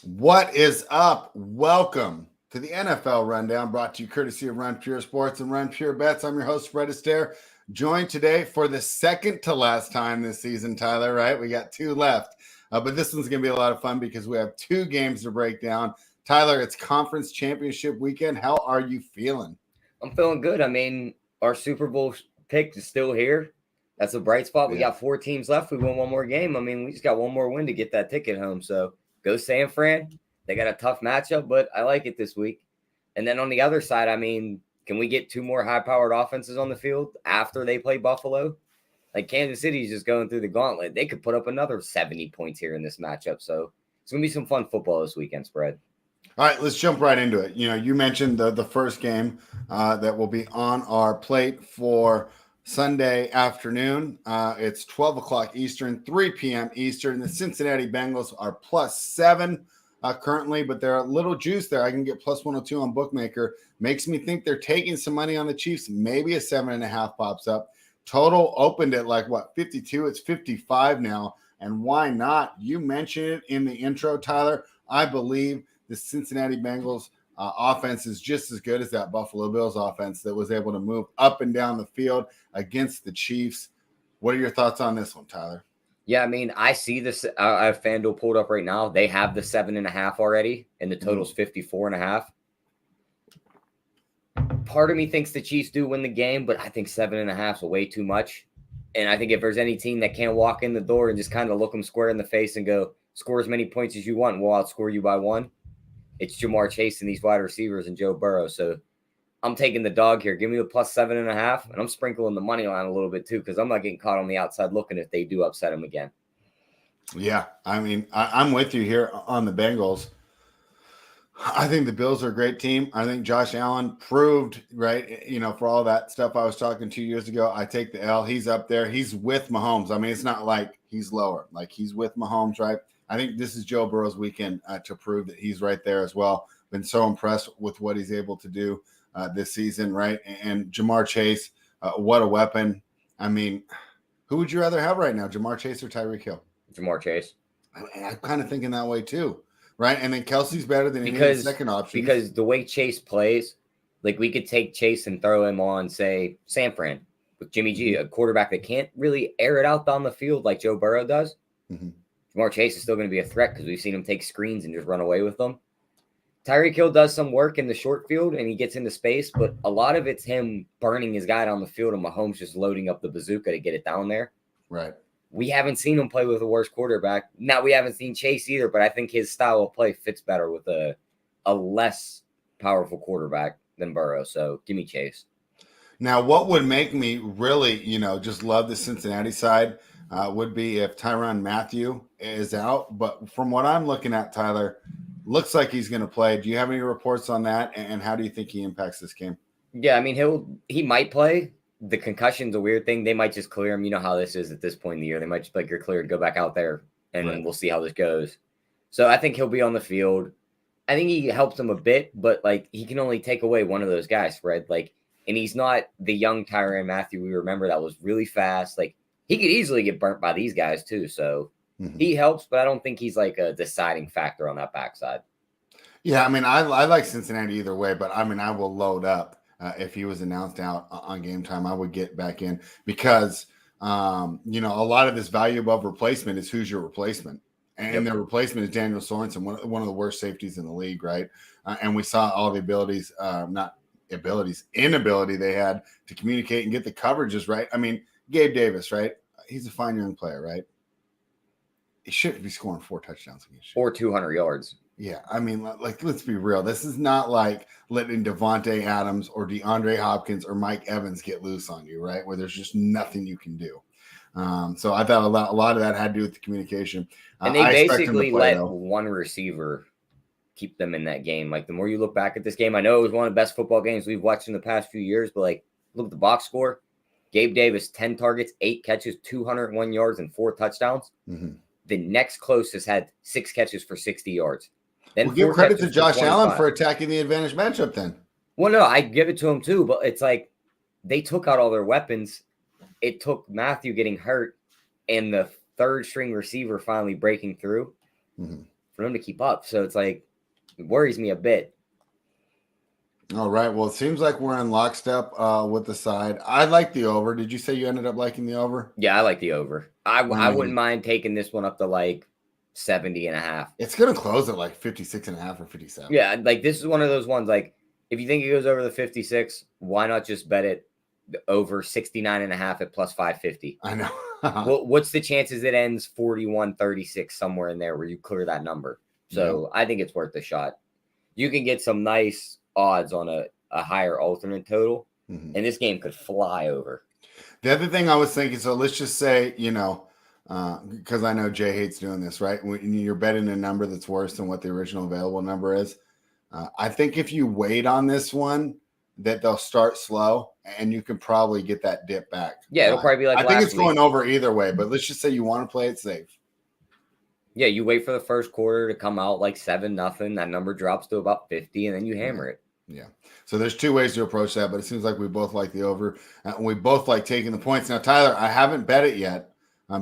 What is up? Welcome to the NFL Rundown, brought to you courtesy of Run Pure Sports and Run Pure Bets. I'm your host, Fred Astaire, joined today for the second to last time this season, Tyler, right? We got two left, but this one's going to be a lot of fun because we have two games to break down. Tyler, it's conference championship weekend. How are you feeling? I'm feeling good. I mean, our Super Bowl pick is still here. That's a bright spot. We got 4 teams left. We won one more game. I mean, we just got one more win to get that ticket home. So go San Fran. They got a tough matchup, but I like it this week. And then on the other side, I mean, can we get 2 more high-powered offenses on the field after they play Buffalo? Like Kansas City's just going through the gauntlet. They could put up another 70 points here in this matchup. So it's going to be some fun football this weekend, Spread. All right, let's jump right into it. You mentioned the first game that will be on our plate for Sunday afternoon. It's 12 o'clock Eastern, 3 p.m. Eastern. The Cincinnati Bengals are +7 currently, but they're a little juice there. I can get +102 on Bookmaker. Makes me think they're taking some money on the Chiefs. Maybe a 7.5 pops up. Total opened at 52. It's 55 now. And why not? You mentioned it in the intro, Tyler. I believe the Cincinnati Bengals offense is just as good as that Buffalo Bills offense that was able to move up and down the field against the Chiefs. What are your thoughts on this one, Tyler? Yeah, I mean, I see this. I have FanDuel pulled up right now. They have the 7.5 already, and the total's 54.5. Part of me thinks the Chiefs do win the game, but I think 7.5 is way too much. And I think if there's any team that can't walk in the door and just kind of look them square in the face and go, score as many points as you want, and we'll outscore you by 1, it's Jamar Chase and these wide receivers and Joe Burrow. So I'm taking the dog here. Give me the +7.5, and I'm sprinkling the money line a little bit too because I'm not getting caught on the outside looking if they do upset them again. Yeah, I mean, I'm with you here on the Bengals. I think the Bills are a great team. I think Josh Allen proved, right, for all that stuff I was talking 2 years ago, I take the L. He's up there. He's with Mahomes. I mean, it's not like he's lower. Like, he's with Mahomes, right? I think this is Joe Burrow's weekend to prove that he's right there as well. Been so impressed with what he's able to do this season, right? And Jamar Chase, what a weapon. I mean, who would you rather have right now, Jamar Chase or Tyreek Hill? Jamar Chase. I'm kind of thinking that way too, right? And then Kelsey's better than any of the second options. Because the way Chase plays, like we could take Chase and throw him on, say, San Fran with Jimmy G, a quarterback that can't really air it out down the field like Joe Burrow does. Mm-hmm. Jamar Chase is still going to be a threat because we've seen him take screens and just run away with them. Tyreek Hill does some work in the short field and he gets into space, but a lot of it's him burning his guy down the field and Mahomes just loading up the bazooka to get it down there. Right. We haven't seen him play with a worse quarterback. Now, we haven't seen Chase either, but I think his style of play fits better with a less powerful quarterback than Burrow. So give me Chase. Now, what would make me really, just love the Cincinnati side would be if Tyrann Mathieu is out. But from what I'm looking at, Tyler, looks like he's going to play. Do you have any reports on that? And how do you think he impacts this game? Yeah, I mean, he might play. The concussion's a weird thing. They might just clear him. You know how this is at this point in the year. They might just be like, you're cleared, go back out there, and then we'll see how this goes. So I think he'll be on the field. I think he helps them a bit, but, he can only take away one of those guys, Fred. And he's not the young Tyrann Mathieu we remember that was really fast. He could easily get burnt by these guys, too. So he helps, but I don't think he's, a deciding factor on that backside. Yeah, I mean, I like Cincinnati either way, but, I will load up. If he was announced out on game time, I would get back in because, a lot of this value above replacement is who's your replacement. And their replacement is Daniel Sorensen, one of the worst safeties in the league, right? And we saw all the inability they had to communicate and get the coverages right. I mean, Gabe Davis, right? He's a fine young player, right? He shouldn't be scoring 4 touchdowns against you. Or 200 yards. Yeah, I mean, let's be real. This is not like letting Devontae Adams or DeAndre Hopkins or Mike Evans get loose on you, right? Where there's just nothing you can do. So I thought a lot of that had to do with the communication. And they basically let one receiver keep them in that game. The more you look back at this game, I know it was one of the best football games we've watched in the past few years, but look at the box score. Gabe Davis, 10 targets, 8 catches, 201 yards, and 4 touchdowns. Mm-hmm. The next closest had 6 catches for 60 yards. Then we'll give credit to Josh Allen for attacking the advantage matchup then. Well, no, I give it to him too, but it's they took out all their weapons. It took Mathieu getting hurt and the third string receiver finally breaking through for them to keep up. So it's like, it worries me a bit. All right. Well, it seems like we're in lockstep with the side. I like the over. Did you say you ended up liking the over? Yeah, I like the over. I wouldn't mind taking this one up to like 70.5. It's going to close at like 56.5 or 57. Yeah, like this is one of those ones, like if you think it goes over the 56, why not just bet it over 69.5 at plus 550? I know. What's the chances it ends 41-36 somewhere in there where you clear that number? So I think it's worth the shot. You can get some nice odds on a higher alternate total, and this game could fly over. The other thing I was thinking, so let's just say, because I know Jay hates doing this, right? When you're betting a number that's worse than what the original available number is, I think if you wait on this one, that they'll start slow, and you can probably get that dip back. Yeah, it'll probably be like I think it's going over either way, but let's just say you want to play it safe. Yeah, you wait for the first quarter to come out like 7-0. That number drops to about 50, and then you hammer it. Yeah. So there's two ways to approach that, but it seems like we both like the over. And we both like taking the points. Now, Tyler, I haven't bet it yet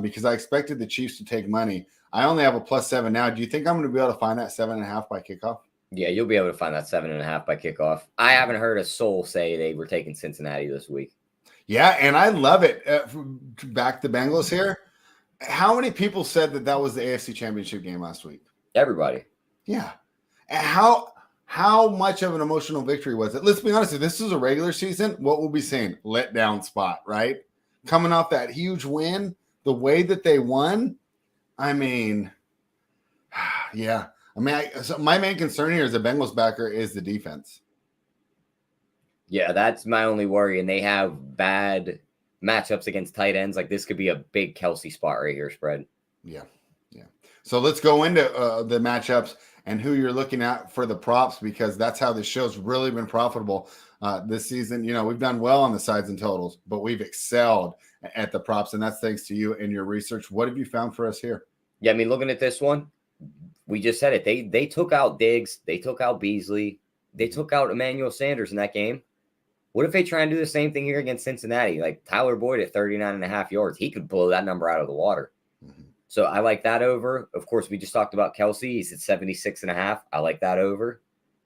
because I expected the Chiefs to take money. I only have a +7 now. Do you think I'm going to be able to find that 7.5 by kickoff? Yeah, you'll be able to find that 7.5 by kickoff. I haven't heard a soul say they were taking Cincinnati this week. Yeah, and I love it. Back to Bengals here. How many people said that was the AFC Championship game last week? Everybody. Yeah. And how much of an emotional victory was it? Let's be honest. If this is a regular season, what we'll be saying? Letdown spot, right? Coming off that huge win, the way that they won, I mean, yeah. I mean, so my main concern here as a Bengals backer is the defense. Yeah, that's my only worry. And they have bad matchups against tight ends. Like this could be a big Kelsey spot right here, spread. Yeah. So let's go into the matchups and who you're looking at for the props, because that's how this show's really been profitable this season. We've done well on the sides and totals, but we've excelled at the props, and that's thanks to you and your research. What have you found for us here? Yeah, I mean, looking at this one, we just said it. They took out Diggs. They took out Beasley. They took out Emmanuel Sanders in that game. What if they try and do the same thing here against Cincinnati? Like Tyler Boyd at 39.5 yards. He could blow that number out of the water. So I like that over. Of course, we just talked about Kelsey. He's at 76.5. I like that over.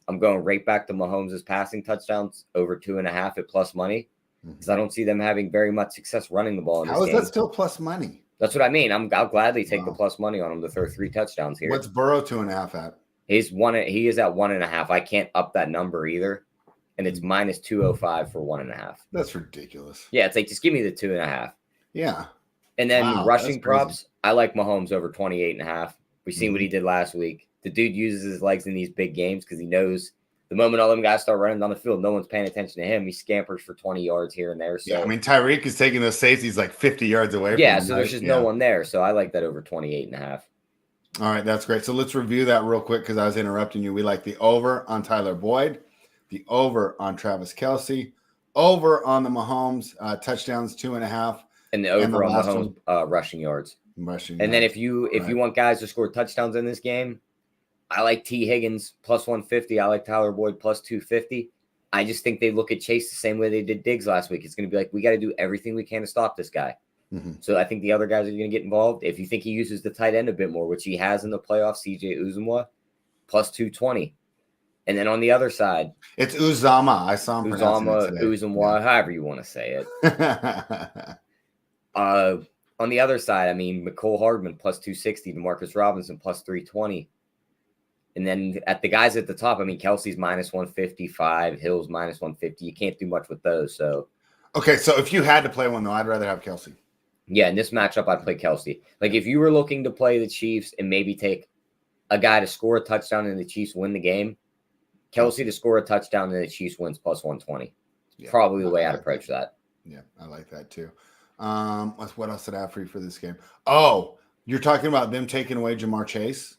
I'm going right back to Mahomes' passing touchdowns over 2.5 at plus money, because I don't see them having very much success running the ball in this game. How is that still plus money? That's what I mean. I'll gladly take the plus money on him to throw 3 touchdowns here. What's Burrow 2.5 at? He is at 1.5. I can't up that number either. And it's minus 205 for 1.5. That's ridiculous. Yeah, it's like, just give me the 2.5. Yeah. And then rushing props, I like Mahomes over 28.5. We've seen what he did last week. The dude uses his legs in these big games because he knows the moment all them guys start running down the field, no one's paying attention to him. He scampers for 20 yards here and there. So, yeah, I mean, Tyreek is taking those safeties like 50 yards away from him. So there's just no one there. So I like that over 28.5. All right, that's great. So let's review that real quick because I was interrupting you. We like the over on Tyler Boyd, the over on Travis Kelce, over on the Mahomes touchdowns 2.5. And the over on Mahomes rushing yards. Then if you want guys to score touchdowns in this game, I like T. Higgins plus 150. I like Tyler Boyd plus 250. I just think they look at Chase the same way they did Diggs last week. It's going to be like, we got to do everything we can to stop this guy. So I think the other guys are going to get involved. If you think he uses the tight end a bit more, which he has in the playoffs, CJ Uzomah plus 220. And then on the other side, it's Uzomah. I saw him Uzomah, however you want to say it. On the other side, I mean, McCole Hardman plus 260, DeMarcus Robinson plus 320. And then at the guys at the top, I mean, Kelsey's minus 155, Hill's minus 150. You can't do much with those. So, okay, so if you had to play one, though, I'd rather have Kelsey. Yeah, in this matchup, I'd play Kelsey. Like, if you were looking to play the Chiefs and maybe take a guy to score a touchdown and the Chiefs win the game, Kelsey to score a touchdown and the Chiefs wins plus 120. Yeah, probably the way I'd approach that. Yeah, I like that too. What else did I have for you for this game? Oh, you're talking about them taking away Jamar Chase?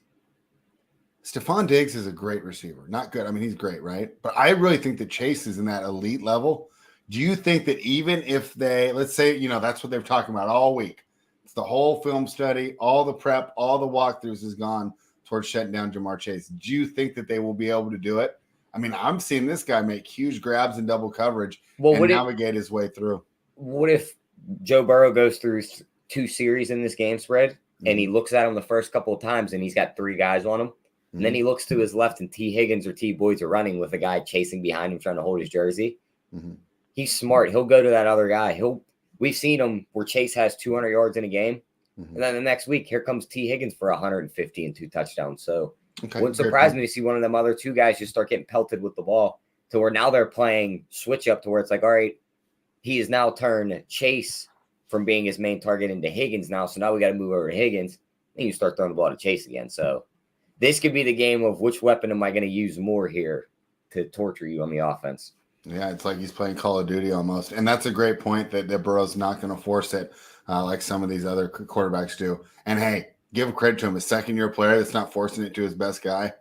Stephon Diggs is a great receiver. Not good. I mean, he's great, right? But I really think that Chase is in that elite level. Do you think that even if they, let's say, that's what they're talking about all week. It's the whole film study, all the prep, all the walkthroughs has gone towards shutting down Jamar Chase. Do you think that they will be able to do it? I mean, I'm seeing this guy make huge grabs in double coverage and navigate his way through. What if Joe Burrow goes through 2 series in this game spread and he looks at him the first couple of times and he's got 3 guys on him? And then he looks to his left and T. Higgins or T. Boyd's are running with a guy chasing behind him trying to hold his jersey. He's smart. He'll go to that other guy. We've seen him where Chase has 200 yards in a game. And then the next week, here comes T. Higgins for 150 and 2 touchdowns. So wouldn't surprise me to see one of them other 2 guys just start getting pelted with the ball to where now they're playing switch up to where it's like, all right, he has now turned Chase from being his main target into Higgins now. So now we got to move over to Higgins. And you start throwing the ball to Chase again. So this could be the game of which weapon am I going to use more here to torture you on the offense. Yeah, it's like he's playing Call of Duty almost. And that's a great point that Burrow's not going to force it like some of these other quarterbacks do. And, hey, give credit to him. A second-year player that's not forcing it to his best guy.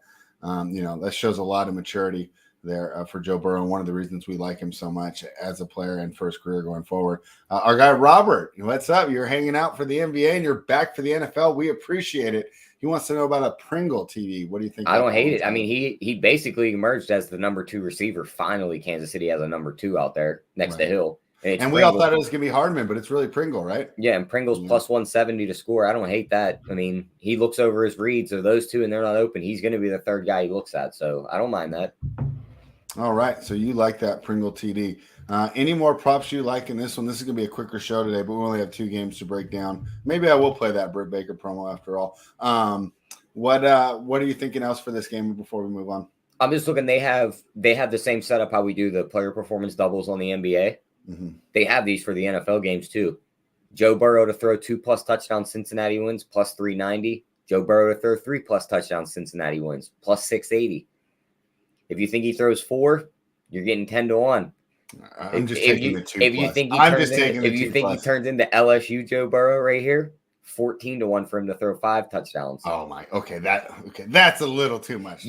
That shows a lot of maturity there for Joe Burrow. And one of the reasons we like him so much as a player and for his career going forward. Our guy, Robert, what's up? You're hanging out for the NBA and you're back for the NFL. We appreciate it. He wants to know about a Pringle TV. What do you think? I don't hate it. I mean, he basically emerged as the number 2 receiver. Finally, Kansas City has a number 2 out there next to Hill. And we all thought it was going to be Hardman, but it's really Pringle, right? Yeah, and Pringle's plus 170 to score. I don't hate that. I mean, he looks over his reads of those 2, and they're not open. He's going to be the 3rd guy he looks at, so I don't mind that. All right, so you like that Pringle TD. Any more props you like in this one? This is going to be a quicker show today, but we only have 2 games to break down. Maybe I will play that Britt Baker promo after all. What are you thinking else for this game before we move on? I'm just looking. They have the same setup how we do the player performance doubles on the NBA. They have these for the NFL games too. Joe Burrow to throw 2+ touchdowns, Cincinnati wins, plus 390. Joe Burrow to throw 3+ touchdowns, Cincinnati wins, plus 680. If you think he throws 4, you're getting 10 to 1. I'm just taking the 2+. If you think he turns into LSU Joe Burrow right here, 14 to 1 for him to throw 5 touchdowns. Oh my, okay, that's a little too much.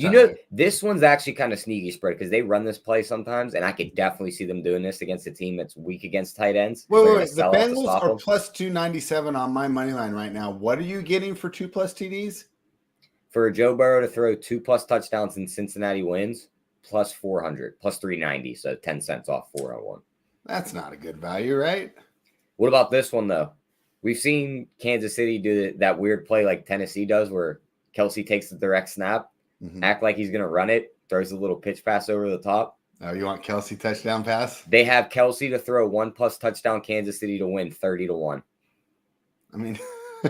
This one's actually kind of sneaky spread because they run this play sometimes, and I could definitely see them doing this against a team that's weak against tight ends. Wait, the Bengals are plus 297 on my money line right now. What are you getting for 2+ TDs? For Joe Burrow to throw 2+ touchdowns and Cincinnati wins, plus 400, plus 390, so 10 cents off 401. That's not a good value, right? What about this one though? We've seen Kansas City do that weird play like Tennessee does where Kelsey takes the direct snap, act like he's going to run it, throws a little pitch pass over the top. Oh, you want Kelsey touchdown pass? They have Kelsey to throw 1+ touchdown, Kansas City to win 30 to 1. I mean,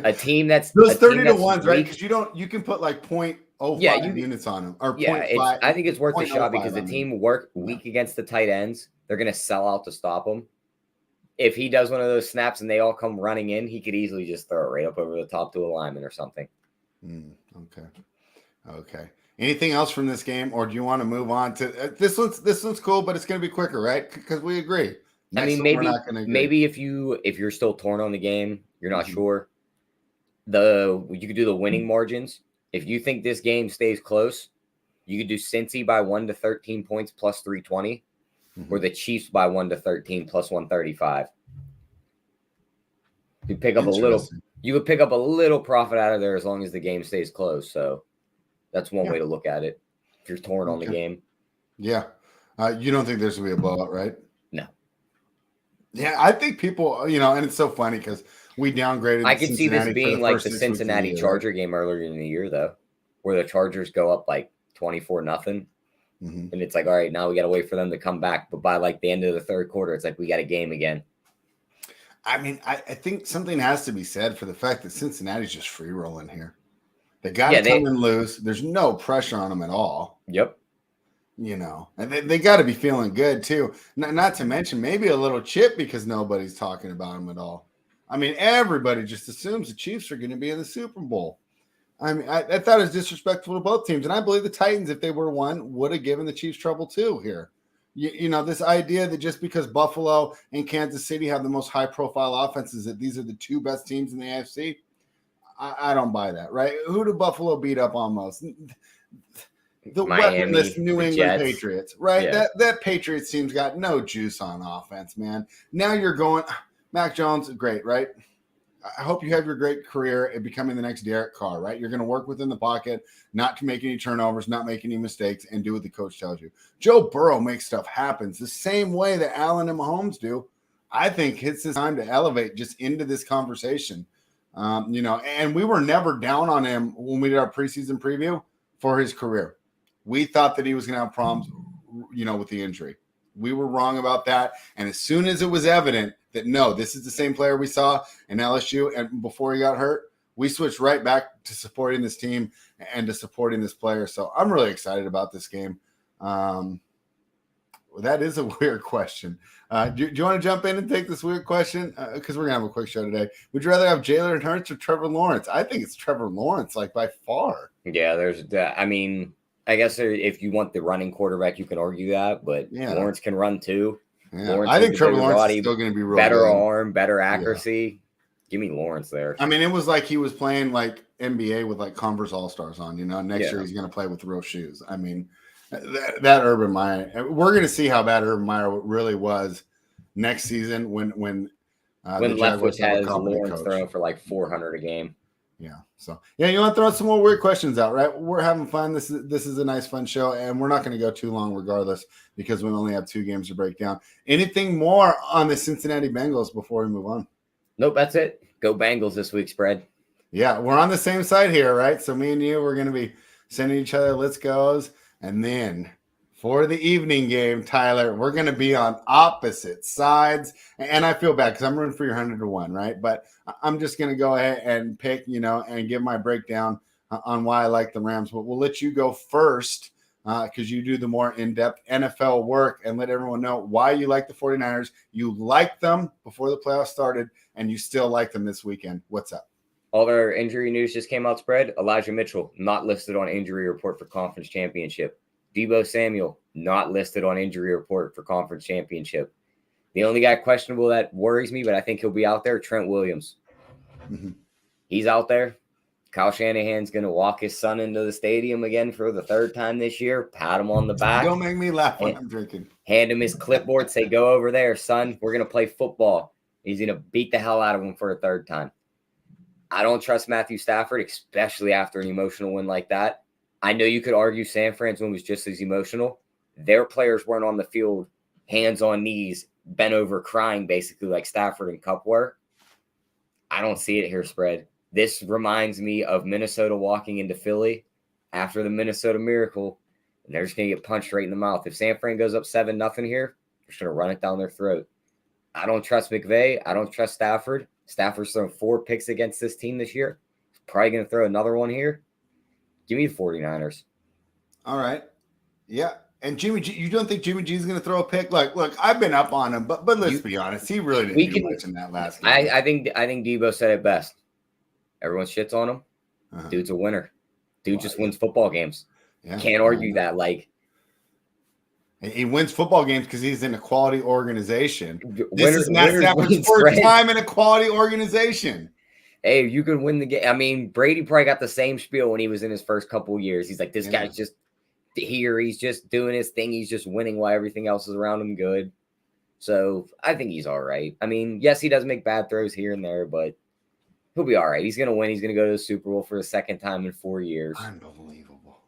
a team that's those 30 to 1s, right? Because you can put like 0.05 units on them. Or I think it's worth the shot because the team weak against the tight ends. They're going to sell out to stop them. If he does one of those snaps and they all come running in, he could easily just throw it right up over the top to a lineman or something. Okay. Anything else from this game, or do you want to move on to this one's cool, but it's going to be quicker, right? Because we agree. Maybe if you're still torn on the game, you're not sure. You could do the winning margins. If you think this game stays close, you could do Cincy by 1 to 13 points plus 320. Or the Chiefs by 1 to 13 plus 135. You pick up a little. You would pick up a little profit out of there as long as the game stays close. So that's one way to look at it. If you're torn on the game. Yeah, you don't think there's gonna be a blowout, right? No. Yeah, I think people, and it's so funny because we downgraded. I could see this being like the Cincinnati Charger game earlier in the year, though, where the Chargers go up like 24-0. And it's like, all right, now we got to wait for them to come back. But by like the end of the 3rd quarter, it's like we got a game again. I mean, I think something has to be said for the fact that Cincinnati's just free rolling here. They got to come and lose. There's no pressure on them at all. Yep. And they got to be feeling good too. Not to mention maybe a little chip because nobody's talking about them at all. I mean, everybody just assumes the Chiefs are going to be in the Super Bowl. I mean, I thought it was disrespectful to both teams. And I believe the Titans, if they were one, would have given the Chiefs trouble too here. This idea that just because Buffalo and Kansas City have the most high-profile offenses, that these are the 2 best teams in the AFC, I don't buy that, right? Who did Buffalo beat up almost? The weaponless New England Patriots, right? Yeah. That Patriots team's got no juice on offense, man. Now you're going – Mac Jones, great, right? I hope you have your great career at becoming the next Derek Carr, right? You're going to work within the pocket, not to make any turnovers, not make any mistakes, and do what the coach tells you. Joe Burrow makes stuff happen the same way that Allen and Mahomes do. I think it's his time to elevate just into this conversation. And we were never down on him when we did our preseason preview. for his career. We thought that he was going to have problems, with the injury. We were wrong about that. And as soon as it was evident that, no, this is the same player we saw in LSU and before he got hurt, we switched right back to supporting this team and to supporting this player. So I'm really excited about this game. That is a weird question. Do you want to jump in and take this weird question? Because we're going to have a quick show today. Would you rather have Jalen Hurts or Trevor Lawrence? I think it's Trevor Lawrence, like by far. Yeah, there's that. I mean, I guess if you want the running quarterback, you can argue that, but Lawrence can run too. Yeah. I think Trevor Lawrence is still going to be real better good. Arm, better accuracy. Yeah. Give me Lawrence there. I mean, it was like he was playing like NBA with like Converse All-Stars on, Next year he's going to play with real shoes. I mean, that Urban Meyer, we're going to see how bad Urban Meyer really was next season when Leftwich has Lawrence throwing for like 400 a game. Yeah. So you want to throw some more weird questions out, right? We're having fun. This is a nice, fun show, and we're not going to go too long regardless because we only have 2 games to break down. Anything more on the Cincinnati Bengals before we move on? Nope, that's it. Go Bengals this week, spread. Yeah, we're on the same side here, right? So me and you, we're going to be sending each other let's goes, and then for the evening game, Tyler, we're going to be on opposite sides. And I feel bad because I'm rooting for your 100-1, right? But I'm just going to go ahead and pick, and give my breakdown on why I like the Rams. But we'll let you go first because you do the more in-depth NFL work and let everyone know why you like the 49ers. You liked them before the playoffs started, and you still like them this weekend. What's up? All their injury news just came out, spread. Elijah Mitchell, not listed on injury report for conference championship. Deebo Samuel, not listed on injury report for conference championship. The only guy questionable that worries me, but I think he'll be out there, Trent Williams. Mm-hmm. He's out there. Kyle Shanahan's going to walk his son into the stadium again for the 3rd time this year, pat him on the back. Don't make me laugh when I'm drinking. Hand him his clipboard, say, go over there, son. We're going to play football. He's going to beat the hell out of him for a 3rd time. I don't trust Matthew Stafford, especially after an emotional win like that. I know you could argue San Fran's win was just as emotional. Their players weren't on the field, hands on knees, bent over crying, basically like Stafford and Kupp were. I don't see it here, spread. This reminds me of Minnesota walking into Philly after the Minnesota Miracle, and they're just going to get punched right in the mouth. If San Fran goes up 7-0 here, they're just going to run it down their throat. I don't trust McVay. I don't trust Stafford. Stafford's thrown 4 picks against this team this year. He's probably going to throw another one here. Give me the 49ers. All right. Yeah. And Jimmy G, you don't think Jimmy G is going to throw a pick? Look, I've been up on him, but let's be honest. He really didn't do much in that last game. I think Deebo said it best. Everyone shits on him. Uh-huh. Dude's a winner. Dude just wins football games. Yeah, can't argue that. Like, he wins football games because he's in a quality organization. This is not Stafford's first time in a quality organization. Hey, you can win the game. I mean, Brady probably got the same spiel when he was in his first couple of years. He's like, this guy's just here. He's just doing his thing. He's just winning while everything else is around him good. So I think he's all right. I mean, yes, he does make bad throws here and there, but he'll be all right. He's going to win. He's going to go to the Super Bowl for the 2nd time in 4 years. Unbelievable.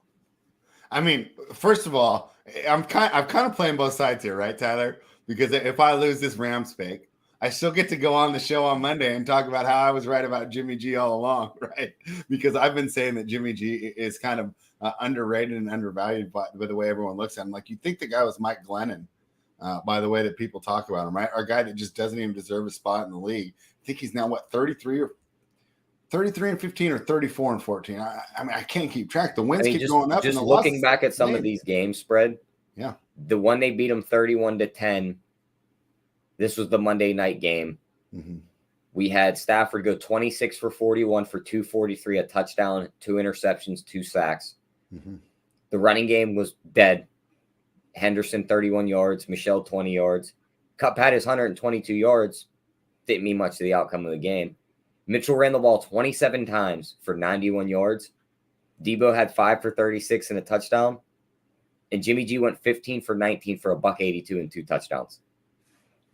I mean, first of all, I'm kind of playing both sides here, right, Tyler? Because if I lose this Rams pick, I still get to go on the show on Monday and talk about how I was right about Jimmy G all along, right? Because I've been saying that Jimmy G is kind of underrated and undervalued by the way everyone looks at him. Like, you think the guy was Mike Glennon by the way that people talk about him, right? Our guy that just doesn't even deserve a spot in the league. I think he's now, 33 and 15 or 34 and 14. I mean, I can't keep track. The wins keep going up. Just looking back at some of these games spread. Yeah. The one they beat them 31-10. This was the Monday night game. Mm-hmm. We had Stafford go 26 for 41 for 243, a touchdown, 2 interceptions, 2 sacks. Mm-hmm. The running game was dead. Henderson, 31 yards. Michelle, 20 yards. Kupp had his 122 yards. Didn't mean much to the outcome of the game. Mitchell ran the ball 27 times for 91 yards. Deebo had 5 for 36 and a touchdown. And Jimmy G went 15 for 19 for $182 and 2 touchdowns.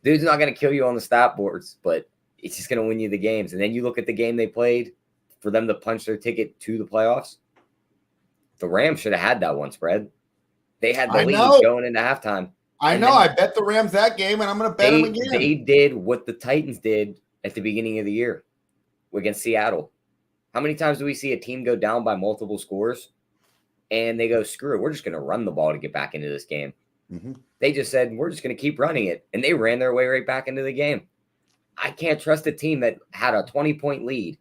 Dude's not going to kill you on the stat boards, but it's just going to win you the games. And then you look at the game they played for them to punch their ticket to the playoffs. The Rams should have had that one, spread. They had the lead going into halftime. I know. I bet the Rams that game, and I'm going to bet them again. They did what the Titans did at the beginning of the year against Seattle. How many times do we see a team go down by multiple scores and they go, screw it, we're just going to run the ball to get back into this game. Mm-hmm. They just said, we're just going to keep running it, and they ran their way right back into the game. I can't trust a team that had a 20-point lead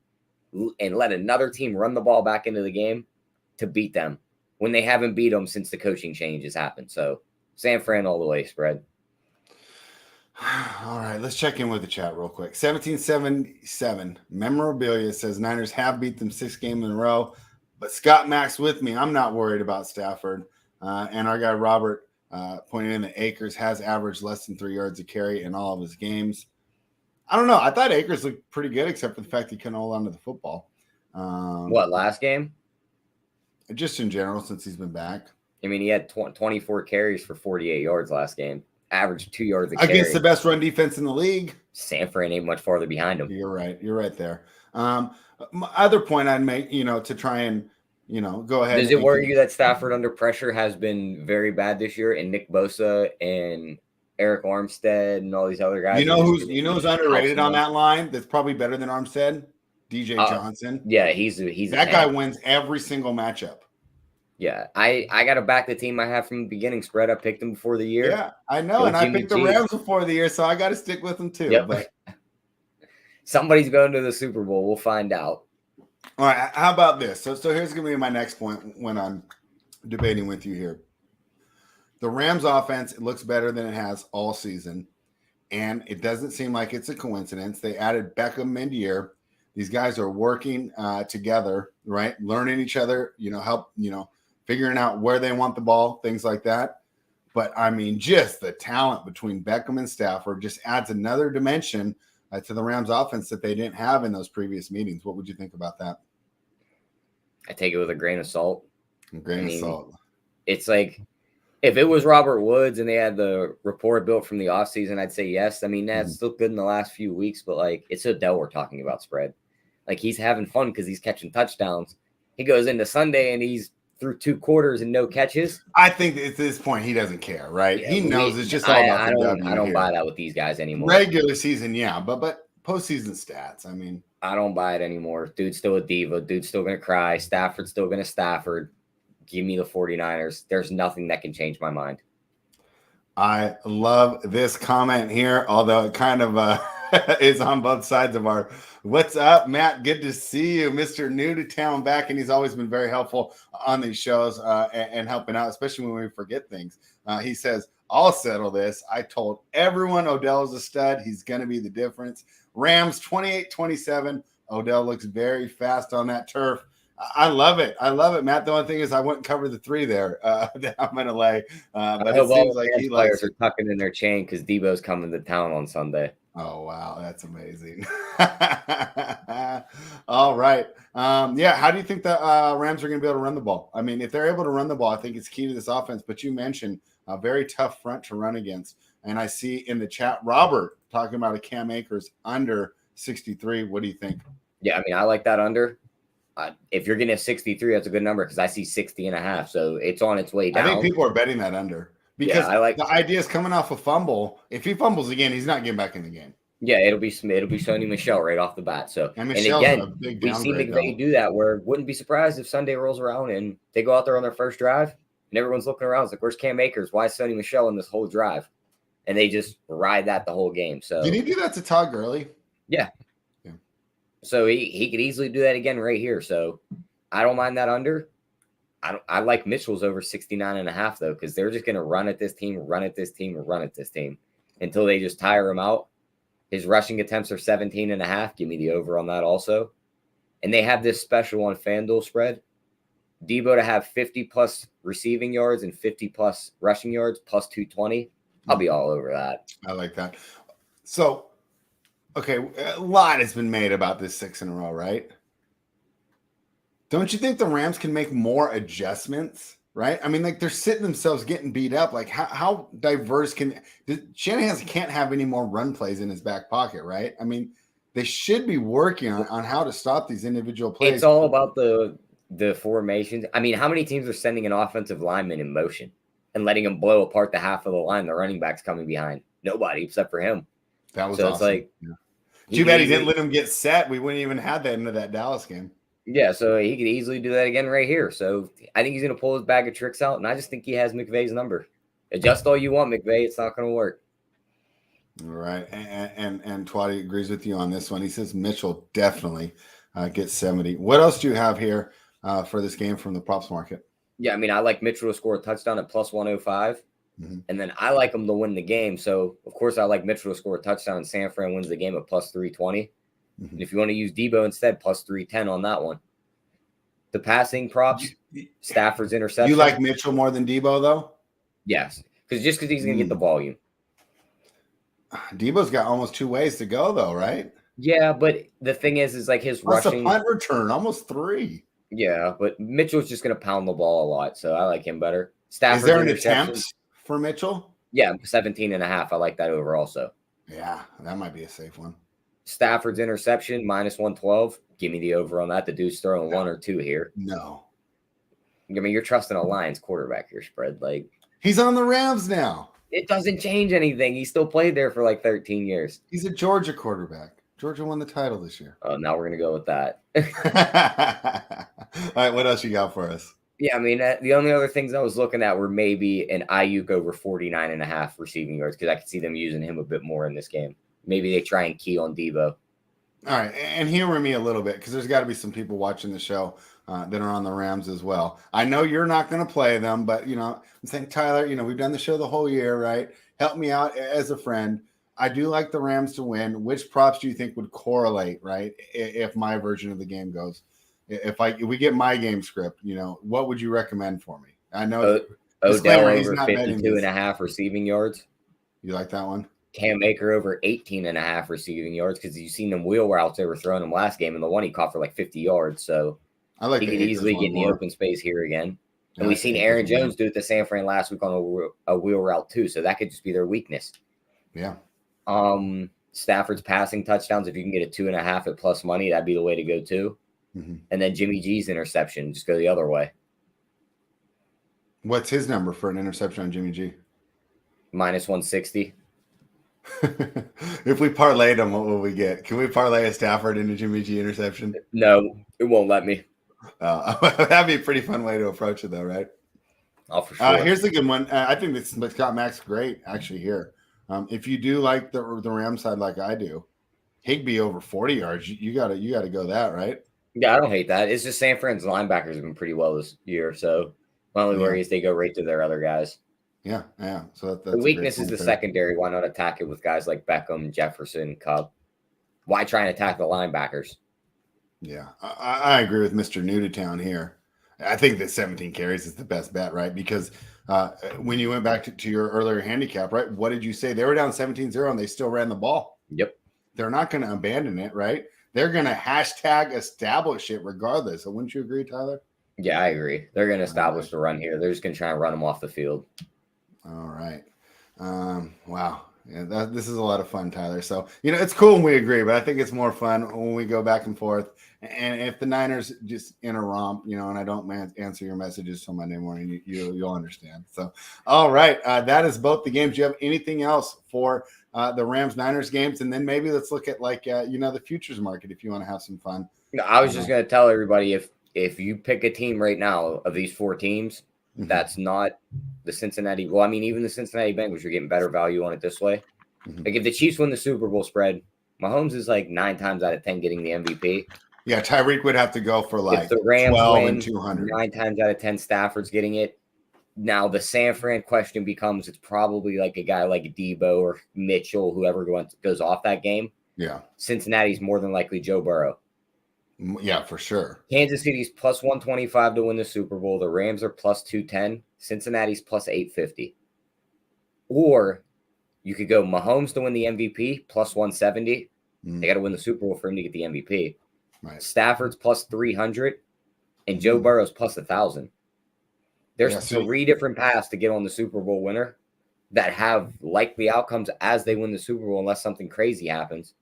and let another team run the ball back into the game to beat them when they haven't beat them since the coaching changes happened. So San Fran all the way, spread. All right, let's check in with the chat real quick. 1777 memorabilia says Niners have beat them 6 games in a row, but Scott Max with me. I'm not worried about Stafford. And our guy Robert pointed in that Akers has averaged less than 3 yards a carry in all of his games. I don't know. I thought Akers looked pretty good, except for the fact he couldn't hold on to the football. What, last game? Just in general, since he's been back. I mean, he had 24 carries for 48 yards last game. Averaged 2 yards a carry. Against the best run defense in the league. San Fran ain't much farther behind him. You're right. You're right there. My other point I'd make, to try and, go ahead. Does it worry you that Stafford under pressure has been very bad this year, and Nick Bosa and Eric Armstead and all these other guys? You know who's underrated on that line that's probably better than Armstead? DJ Johnson. Yeah, he's that guy wins every single matchup. Yeah, I got to back the team I have from the beginning. Spread, I picked them before the year. Yeah, I know, and I picked the Rams before the year, so I got to stick with them too. Yep. But somebody's going to the Super Bowl. We'll find out. All right, how about this? So here's going to be my next point when I'm debating with you here. The Rams offense, it looks better than it has all season, and it doesn't seem like it's a coincidence. They added Beckham mid-year. These guys are working together, right? Learning each other, figuring out where they want the ball, things like that. But, I mean, just the talent between Beckham and Stafford just adds another dimension to the Rams offense that they didn't have in those previous meetings. What would you think about that? I take it with a grain of salt. Of salt. It's like if it was Robert Woods and they had the rapport built from the offseason, I'd say yes. I mean, that's still good in the last few weeks, but, it's Odell we're talking about, spread. He's having fun because he's catching touchdowns. He goes into Sunday and he's through 2 quarters and no catches. I think at this point he doesn't care, right? Yeah, he knows it's just all about the W. I don't buy that with these guys anymore. Regular season, yeah, but postseason stats, I mean. I don't buy it anymore. Dude's still a diva. Dude's still going to cry. Stafford's still going to Stafford. Give me the 49ers. There's nothing that can change my mind. I love this comment here, although it kind of is on both sides of our what's up, Matt? Good to see you, Mr. New to Town back. And he's always been very helpful on these shows and helping out, especially when we forget things. He says, I'll settle this. I told everyone Odell's a stud. He's going to be the difference. Rams 28-27. Odell looks very fast on that turf. I love it. I love it, Matt. The only thing is I wouldn't cover the 3 there that I'm going to lay. But it seems like he players are tucking in their chain because Debo's coming to town on Sunday. Oh, wow. That's amazing. All right. How do you think the Rams are going to be able to run the ball? I mean, if they're able to run the ball, I think it's key to this offense. But you mentioned a very tough front to run against. And I see in the chat, Robert talking about a Cam Akers under 63. What do you think? Yeah, I mean, I like that under. If you're getting a 63, that's a good number because I see 60.5. So it's on its way down. I think people are betting that under. Because the idea is coming off a fumble. If he fumbles again, he's not getting back in the game. Yeah, it'll be Sony Michel right off the bat. So and again, we see McVay do that where wouldn't be surprised if Sunday rolls around and they go out there on their first drive and everyone's looking around. It's like, where's Cam Akers? Why is Sony Michel in this whole drive? And they just ride that the whole game. So did he do that to Todd Gurley? Yeah. So he could easily do that again right here. So I don't mind that under. I like Mitchell's over 69.5 though, because they're just going to run at this team until they just tire him out. His rushing attempts are 17.5. Give me the over on that also. And they have this special on FanDuel spread. Debo to have 50 plus receiving yards and 50 plus rushing yards plus 220. I'll be all over that. I like that. So, okay, a lot has been made about this 6 in a row, right? Don't you think the Rams can make more adjustments, right? I mean, they're sitting themselves getting beat up. Like, how diverse Shanahan can't have any more run plays in his back pocket, right? I mean, they should be working on how to stop these individual plays. It's all about the formations. I mean, how many teams are sending an offensive lineman in motion and letting him blow apart the half of the line the running back's coming behind? Nobody except for him. That was so awesome. It's like too bad he didn't let him get set. We wouldn't even have that into that Dallas game. Yeah, so he could easily do that again right here. So I think he's going to pull his bag of tricks out, and I just think he has McVay's number. Adjust all you want, McVay. It's not going to work. All right, and Twatty agrees with you on this one. He says Mitchell definitely gets 70. What else do you have here for this game from the props market? Yeah, I mean, I like Mitchell to score a touchdown at plus 105. And then I like him to win the game. So, of course, I like Mitchell to score a touchdown, and San Fran wins the game at plus 320. And if you want to use Debo instead, plus 310 on that one. The passing props, Stafford's interception. You like Mitchell more than Debo, though? Yes, because he's going to get the volume. Debo's got almost 2 ways to go, though, right? Yeah, but the thing is like his rushing. That's a punt return, almost 3. Yeah, but Mitchell's just going to pound the ball a lot, so I like him better. Stafford's is there an attempt for Mitchell? Yeah, 17.5. I like that over also. Yeah, that might be a safe one. Stafford's interception, minus 112. Give me the over on that. The dude's throwing 1 or 2 here. No. I mean, you're trusting a Lions quarterback here, spread. Like, he's on the Rams now. It doesn't change anything. He still played there for like 13 years. He's a Georgia quarterback. Georgia won the title this year. Oh, now we're going to go with that. All right, what else you got for us? Yeah, I mean, the only other things I was looking at were maybe an Ayuk over 49.5 receiving yards because I could see them using him a bit more in this game. Maybe they try and key on Debo. All right, and humor me a little bit because there's got to be some people watching the show that are on the Rams as well. I know you're not going to play them, but, I'm saying, Tyler, we've done the show the whole year, right? Help me out as a friend. I do like the Rams to win. Which props do you think would correlate, right, if my version of the game goes? If we get my game script, what would you recommend for me? I know Odell over 52.5 receiving yards. You like that one? Cam Akers over 18.5 receiving yards because you've seen them wheel routes they were throwing him last game, and the one he caught for like 50 yards. So I like he could easily get in the open space here again. And we've seen Aaron Jones do it to San Fran last week on a wheel route too. So that could just be their weakness. Yeah. Stafford's passing touchdowns. If you can get a 2.5 at plus money, that'd be the way to go too. And then Jimmy G's interception, just go the other way. What's his number for an interception on Jimmy G? Minus 160. If we parlayed them, what will we get? Can we parlay a Stafford into Jimmy G interception? No, it won't let me. That'd be a pretty fun way to approach it, though, right? Oh, for sure. Here's the good one. I think this Scott Mack's great, actually, here. If you do like the Ram side like I do, Higbee over 40 yards, you gotta go that, right? Yeah, I don't hate that. It's just San Fran's linebackers have been pretty well this year, so my only worry is they go right to their other guys. Yeah. So that's the weakness is the secondary. Why not attack it with guys like Beckham, Jefferson, Cobb? Why try and attack the linebackers? Yeah, I agree with Mr. New to Town here. I think that 17 carries is the best bet, right? Because when you went back to your earlier handicap, right, what did you say? They were down 17-0 and they still ran the ball. Yep. They're not going to abandon it, right? They're going to hashtag establish it regardless. So wouldn't you agree, Tyler? Yeah, I agree. They're going to establish the run here. They're just going to try and run them off the field. All right. Wow. Yeah, this is a lot of fun, Tyler. So, it's cool when we agree, but I think it's more fun when we go back and forth. And if the Niners just in a romp, and I don't answer your messages till Monday morning, you'll understand. So, all right. That is both the games. Do you have anything else for the Rams-Niners games? And then maybe let's look at the futures market if you want to have some fun. I was just going to tell everybody if you pick a team right now of these 4 teams, that's not the Cincinnati. Well, I mean, even the Cincinnati Bengals, you're getting better value on it this way. Like if the Chiefs win the Super Bowl spread, Mahomes is like 9 times out of 10 getting the MVP. Yeah, Tyreek would have to go for like if the Rams 12 win, and 200. 9 times out of 10, Stafford's getting it. Now the San Fran question becomes: it's probably like a guy like Debo or Mitchell, whoever goes off that game. Yeah, Cincinnati's more than likely Joe Burrow. Yeah, for sure. Kansas City's plus 125 to win the Super Bowl. The Rams are plus 210. Cincinnati's plus 850. Or you could go Mahomes to win the MVP, plus 170. They got to win the Super Bowl for him to get the MVP. Right. Stafford's plus 300. And Joe Burrow's plus 1,000. There's 3 different paths to get on the Super Bowl winner that have likely outcomes as they win the Super Bowl unless something crazy happens.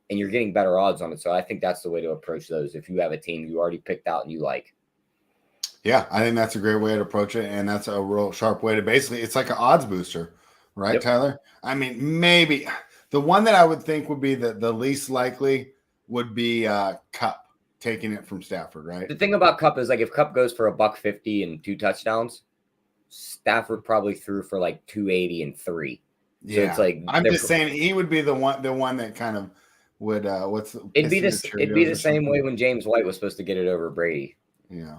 And you're getting better odds on it. So I think that's the way to approach those if you have a team you already picked out and you like. Yeah, I think that's a great way to approach it. And that's a real sharp way to basically, it's like an odds booster, right, yep. Tyler? I mean, maybe the one that I would think would be the least likely would be Cup. taking it from Stafford, right? The thing about Cup is like if Cup goes for $150 and 2 touchdowns, Stafford probably threw for like 280 and 3. So Yeah, it's like I'm just saying he would be the one that kind of would it'd be the same way when James White was supposed to get it over Brady. Yeah.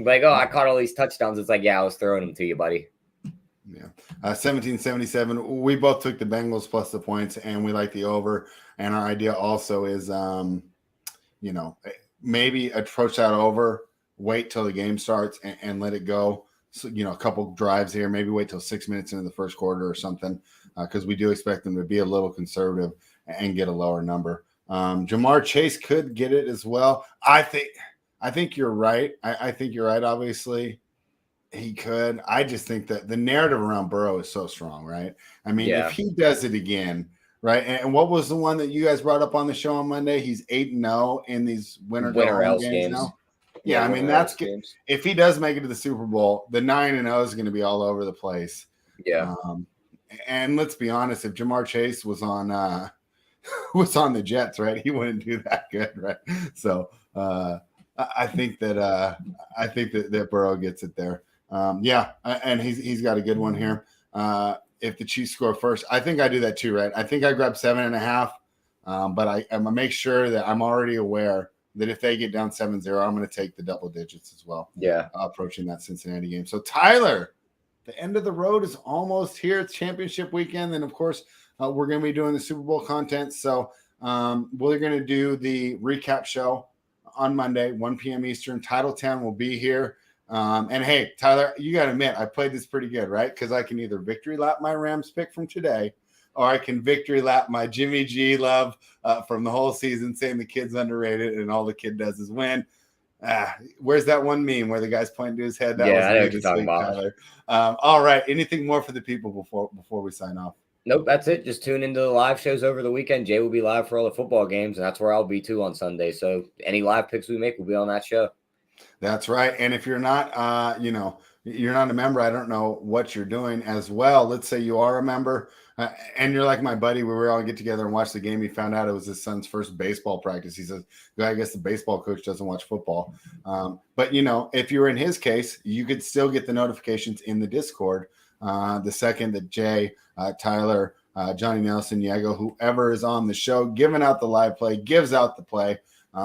Like, oh, I caught all these touchdowns. It's like, yeah, I was throwing them to you, buddy. Yeah. 1777. We both took the Bengals plus the points, and we like the over. And our idea also is, maybe approach that over, wait till the game starts and let it go. So, a couple drives here, maybe wait till 6 minutes into the first quarter or something, because we do expect them to be a little conservative and get a lower number. Jamar Chase could get it as well. I think you're right. I think you're right. Obviously, he could. I just think that the narrative around Burrow is so strong, right? I mean, if he does it again, right? And what was the one that you guys brought up on the show on Monday? He's 8-0 in these winner games now. Yeah, I mean, that's good. If he does make it to the Super Bowl, the 9-0 is going to be all over the place. Yeah. And let's be honest, if Jamar Chase was on the Jets, right, he wouldn't do that good, right? So I think that Burrow gets it there. And he's got a good one here. If the Chiefs score first, I think I do that too, right? I think I grab 7.5, but I'm gonna make sure that I'm already aware that if they get down 7-0, I'm going to take the double digits as well. Yeah, approaching that Cincinnati game. So Tyler, the end of the road is almost here. It's championship weekend, and of course, we're going to be doing the Super Bowl content. So we're going to do the recap show on Monday, 1 p.m. Eastern. Title 10 will be here. And hey, Tyler, you got to admit, I played this pretty good, right? Because I can either victory lap my Rams pick from today, or I can victory lap my Jimmy G love from the whole season, saying the kid's underrated and all the kid does is win. Where's that one meme where the guy's pointing to his head? That was I know what you're talking about. Tyler. All right. Anything more for the people before we sign off? Nope, that's it. Just tune into the live shows over the weekend. Jay will be live for all the football games, and that's where I'll be too on Sunday. So any live picks we make will be on that show. That's right. And if you're not, you're not a member, I don't know what you're doing as well. Let's say you are a member and you're like my buddy, where we all get together and watch the game. He found out it was his son's first baseball practice. He says, I guess the baseball coach doesn't watch football. But, if you're in his case, you could still get the notifications in the Discord the second that Jay, Tyler, Johnny Nelson, Diego, whoever is on the show, giving out the live play, gives out the play.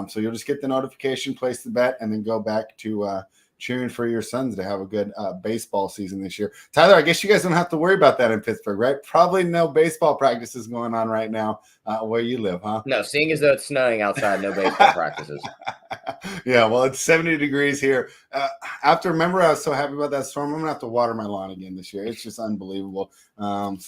So you'll just get the notification, place the bet, and then go back to cheering for your sons to have a good baseball season this year. Tyler, I guess you guys don't have to worry about that in Pittsburgh, right? Probably no baseball practices going on right now where you live, huh? No, seeing as though it's snowing outside, no baseball practices. Yeah, well, it's 70 degrees here. Remember, I was so happy about that storm. I'm going to have to water my lawn again this year. It's just unbelievable. Climate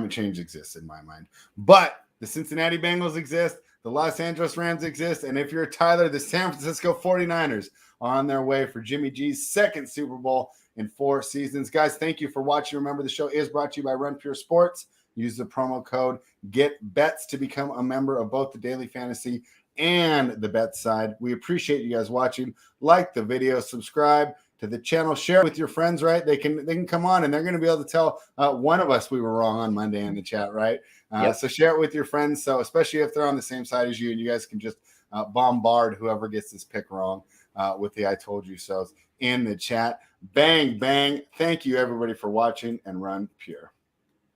change exists in my mind. But the Cincinnati Bengals exist. The Los Angeles Rams exist. And if you're Tyler, the San Francisco 49ers are on their way for Jimmy G's second Super Bowl in 4 seasons. Guys, thank you for watching. Remember, the show is brought to you by Run Pure Sports. Use the promo code GETBETS to become a member of both the Daily Fantasy and the Bet side. We appreciate you guys watching. Like the video, subscribe to the channel, share it with your friends, right? They can come on and they're going to be able to tell one of us we were wrong on Monday in the chat, right? So share it with your friends. So especially if they're on the same side as you, and you guys can just bombard whoever gets this pick wrong with the I told you so in the chat. Bang, bang. Thank you everybody for watching, and run pure.